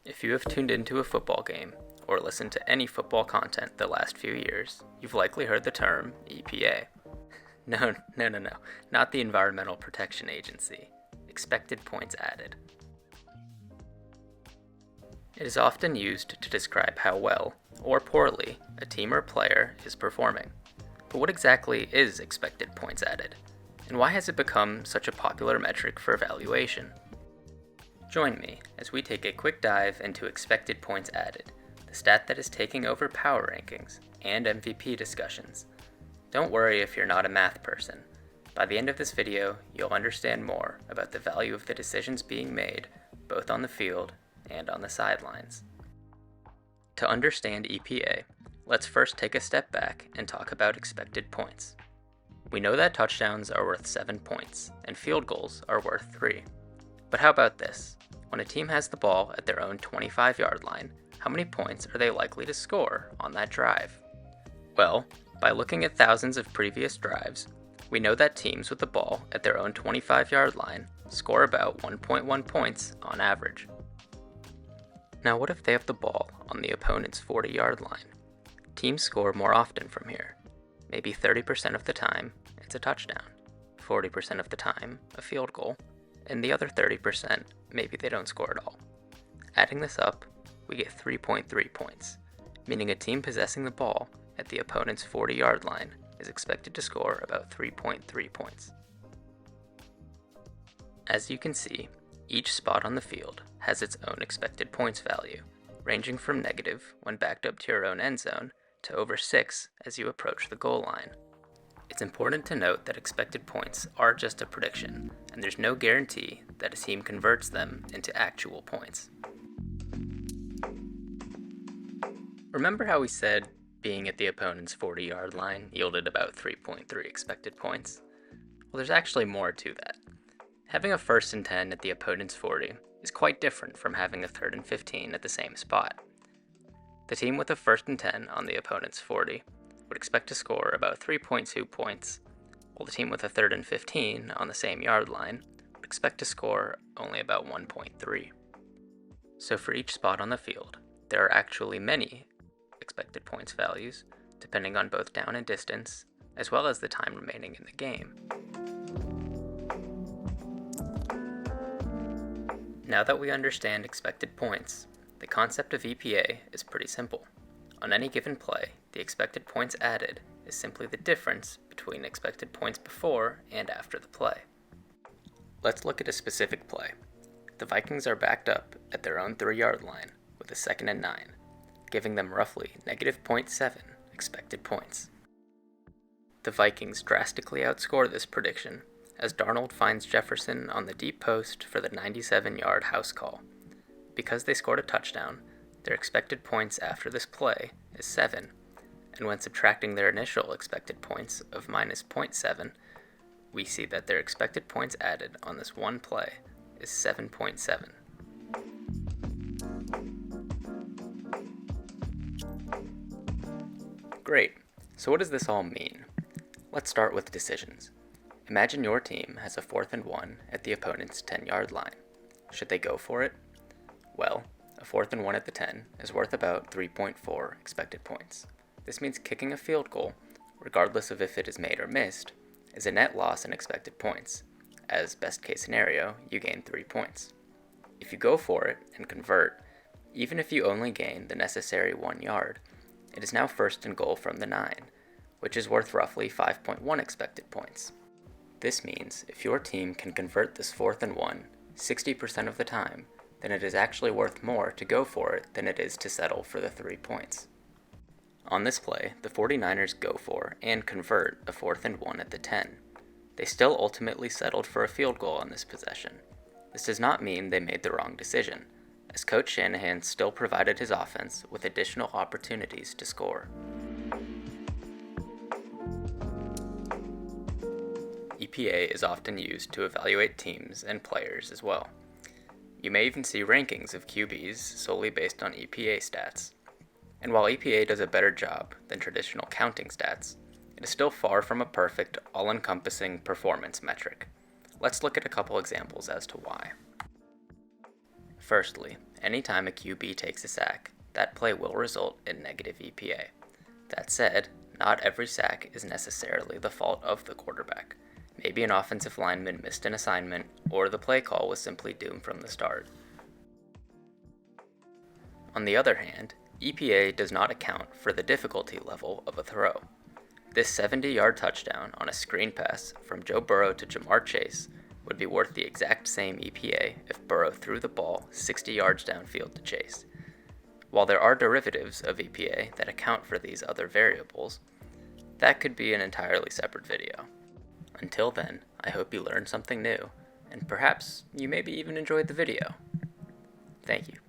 If you have tuned into a football game, or listened to any football content the last few years, you've likely heard the term EPA. No, not the Environmental Protection Agency. Expected points added. It is often used to describe how well, or poorly, a team or player is performing. But what exactly is expected points added? And why has it become such a popular metric for evaluation? Join me as we take a quick dive into expected points added, the stat that is taking over power rankings and MVP discussions. Don't worry if you're not a math person. By the end of this video, you'll understand more about the value of the decisions being made, both on the field and on the sidelines. To understand EPA, let's first take a step back and talk about expected points. We know that touchdowns are worth 7 points, and field goals are worth 3. But how about this? When a team has the ball at their own 25-yard line, how many points are they likely to score on that drive? Well, by looking at thousands of previous drives, we know that teams with the ball at their own 25-yard line score about 1.1 points on average. Now what if they have the ball on the opponent's 40-yard line? Teams score more often from here. Maybe 30% of the time, it's a touchdown. 40% of the time, a field goal. And the other 30%, maybe they don't score at all. Adding this up, we get 3.3 points, meaning a team possessing the ball at the opponent's 40-yard line is expected to score about 3.3 points. As you can see, each spot on the field has its own expected points value, ranging from negative when backed up to your own end zone to over 6 as you approach the goal line. It's important to note that expected points are just a prediction, and there's no guarantee that a team converts them into actual points. Remember how we said being at the opponent's 40-yard line yielded about 3.3 expected points? Well, there's actually more to that. Having a 1st and 10 at the opponent's 40 is quite different from having a 3rd and 15 at the same spot. The team with a 1st and 10 on the opponent's 40 would expect to score about 3.2 points, while the team with a 3rd and 15 on the same yard line would expect to score only about 1.3. So for each spot on the field, there are actually many expected points values, depending on both down and distance, as well as the time remaining in the game. Now that we understand expected points, the concept of EPA is pretty simple. On any given play, the expected points added is simply the difference between expected points before and after the play. Let's look at a specific play. The Vikings are backed up at their own 3-yard line with a 2nd and 9, giving them roughly negative 0.7 expected points. The Vikings drastically outscore this prediction as Darnold finds Jefferson on the deep post for the 97-yard house call. Because they scored a touchdown, their expected points after this play is 7, and when subtracting their initial expected points of minus 0.7, we see that their expected points added on this one play is 7.7. Great, so what does this all mean? Let's start with decisions. Imagine your team has a 4th and 1 at the opponent's 10-yard line. Should they go for it? Well, a 4th and 1 at the 10 is worth about 3.4 expected points. This means kicking a field goal, regardless of if it is made or missed, is a net loss in expected points. As best case scenario, you gain 3 points. If you go for it and convert, even if you only gain the necessary 1 yard, it is now 1st and goal from the 9, which is worth roughly 5.1 expected points. This means if your team can convert this 4th and 1 60% of the time, then it is actually worth more to go for it than it is to settle for the 3 points. On this play, the 49ers go for and convert a 4th and 1 at the 10. They still ultimately settled for a field goal on this possession. This does not mean they made the wrong decision, as Coach Shanahan still provided his offense with additional opportunities to score. EPA is often used to evaluate teams and players as well. You may even see rankings of QBs solely based on EPA stats. And while EPA does a better job than traditional counting stats, it is still far from a perfect, all-encompassing performance metric. Let's look at a couple examples as to why. Firstly, anytime a QB takes a sack, that play will result in negative EPA. That said, not every sack is necessarily the fault of the quarterback. Maybe an offensive lineman missed an assignment, or the play call was simply doomed from the start. On the other hand, EPA does not account for the difficulty level of a throw. This 70-yard touchdown on a screen pass from Joe Burrow to Jamar Chase would be worth the exact same EPA if Burrow threw the ball 60 yards downfield to Chase. While there are derivatives of EPA that account for these other variables, that could be an entirely separate video. Until then, I hope you learned something new, and perhaps you maybe even enjoyed the video. Thank you.